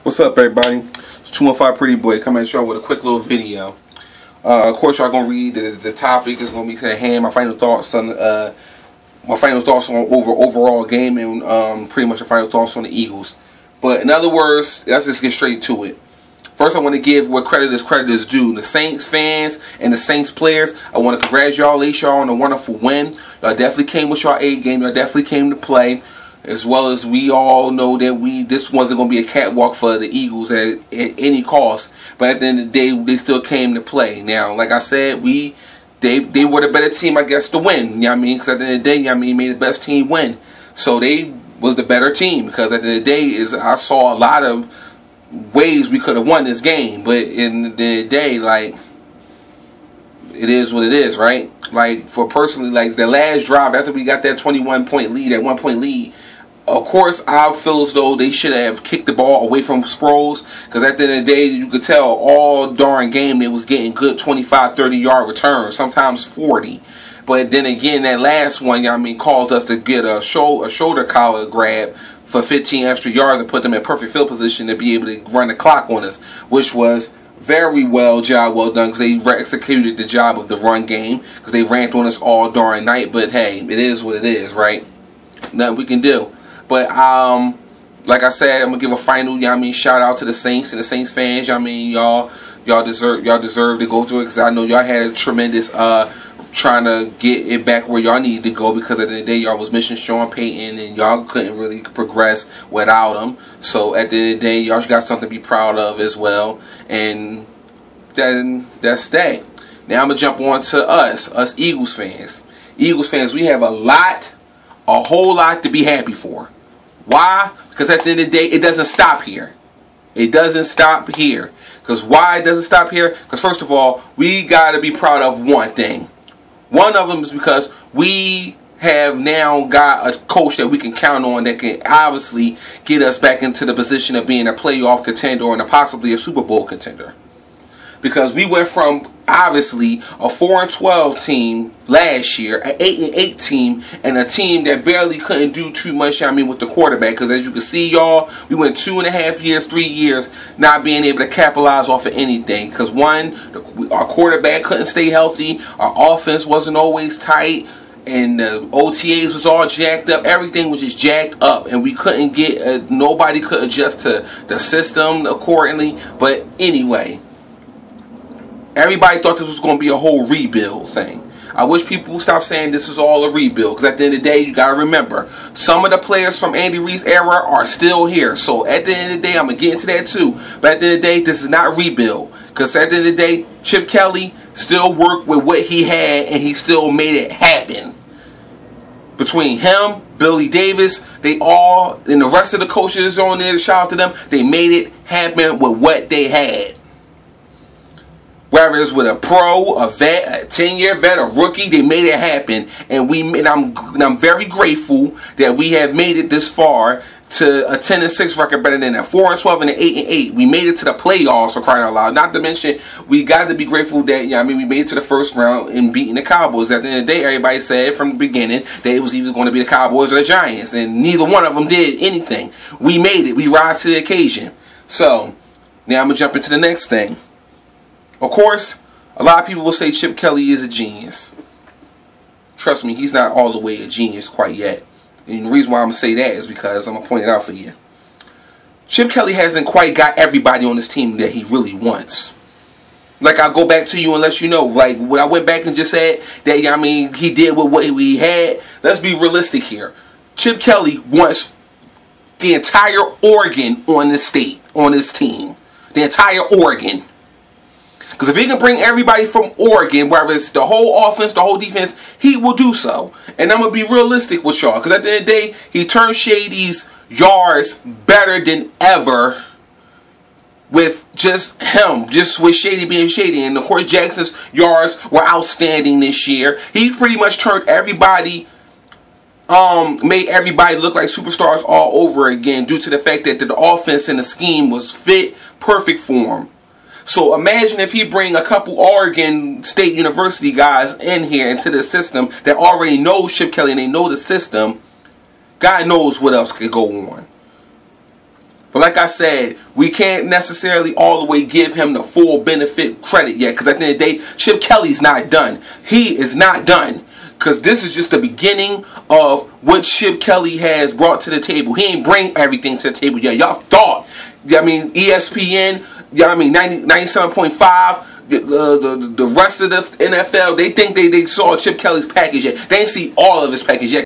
What's up, everybody? It's 215 Pretty Boy coming at y'all with a quick little video. Of course, y'all gonna read the topic. Is gonna be saying, "Hey, my final thoughts on overall game and pretty much the final thoughts on the Eagles." But in other words, let's just get straight to it. First, I want to give what credit is due. The Saints fans and the Saints players, I want to congratulate y'all on a wonderful win. Y'all definitely came with your A game. Y'all definitely came to play. As well as we all know that this wasn't going to be a catwalk for the Eagles at any cost. But at the end of the day, they still came to play. Now, like I said, they were the better team, I guess, to win. You know what I mean? Because at the end of the day, you know what I mean, made the best team win. So they was the better team. Because at the end of the day, I saw a lot of ways we could have won this game. But in the day, like, it is what it is, right? Like, for personally, like, the last drive, after we got that 21-point lead, that 1-point lead, of course, I feel as though they should have kicked the ball away from Sproles, because at the end of the day, you could tell all darn game they was getting good 25, 30-yard returns, sometimes 40. But then again, that last one, I mean, caused us to get a shoulder collar grab for 15 extra yards and put them in perfect field position to be able to run the clock on us, which was very well done, because they executed the job of the run game, because they ran on us all darn night. But hey, it is what it is, right? Nothing we can do. But like I said, I'm gonna give a final, you know what I mean, shout out to the Saints and the Saints fans. You know what I mean, y'all deserve to go through it, because I know y'all had a tremendous trying to get it back where y'all needed to go, because at the end of the day, y'all was missing Sean Payton and y'all couldn't really progress without him. So at the end of the day, y'all got something to be proud of as well. And then that's that. Now I'm gonna jump on to us Eagles fans. Eagles fans, we have a whole lot to be happy for. Why? Because at the end of the day, it doesn't stop here. It doesn't stop here. Because why it doesn't stop here? Because first of all, we got to be proud of one thing. One of them is because we have now got a coach that we can count on that can obviously get us back into the position of being a playoff contender and possibly a Super Bowl contender. Because we went from, obviously, a 4-12 team last year, an 8-8 team, and a team that barely couldn't do too much, I mean, with the quarterback. Because as you can see, y'all, we went 2.5 years, 3 years, not being able to capitalize off of anything. Because one, our quarterback couldn't stay healthy, our offense wasn't always tight, and the OTAs was all jacked up. Everything was just jacked up, and we couldn't get, nobody could adjust to the system accordingly. But anyway, everybody thought this was going to be a whole rebuild thing. I wish people would stop saying this is all a rebuild, because at the end of the day, you got to remember, some of the players from Andy Reid's era are still here. So at the end of the day, I'm going to get into that too. But at the end of the day, this is not rebuild. Because at the end of the day, Chip Kelly still worked with what he had, and he still made it happen. Between him, Billy Davis, they all, and the rest of the coaches on there, shout out to them, they made it happen with what they had. Whether it's with a pro, a vet, a 10-year vet, a rookie, they made it happen. And I'm very grateful that we have made it this far to a 10-6 record, better than a 4-12 and an 8-8. We made it to the playoffs, for crying out loud. Not to mention, we got to be grateful that, you know, I mean, we made it to the first round and beating the Cowboys. At the end of the day, everybody said from the beginning that it was either going to be the Cowboys or the Giants, and neither one of them did anything. We made it. We rise to the occasion. So now I'm gonna jump into the next thing. Of course, a lot of people will say Chip Kelly is a genius. Trust me, he's not all the way a genius quite yet. And the reason why I'm going to say that is because I'm going to point it out for you. Chip Kelly hasn't quite got everybody on this team that he really wants. Like, I'll go back to you and let you know. Like, when I went back and just said that, I mean, he did with what we had. Let's be realistic here. Chip Kelly wants the entire Oregon on this team. The entire Oregon. Because if he can bring everybody from Oregon, whether it's the whole offense, the whole defense, he will do so. And I'm going to be realistic with y'all. Because at the end of the day, he turned Shady's yards better than ever with just him. Just with Shady being Shady. And of course, Jackson's yards were outstanding this year. He pretty much turned everybody, made everybody look like superstars all over again, due to the fact that the offense and the scheme was fit, perfect for him. So imagine if he bring a couple Oregon State University guys in here into the system that already know Chip Kelly and they know the system. God knows what else could go on. But like I said, we can't necessarily all the way give him the full benefit credit yet. Because at the end of the day, Chip Kelly's not done. He is not done. Because this is just the beginning of what Chip Kelly has brought to the table. He ain't bring everything to the table yet. Y'all thought. I mean, ESPN, I mean, 97.5, the rest of the NFL, they think they saw Chip Kelly's package yet. They ain't see all of his package yet.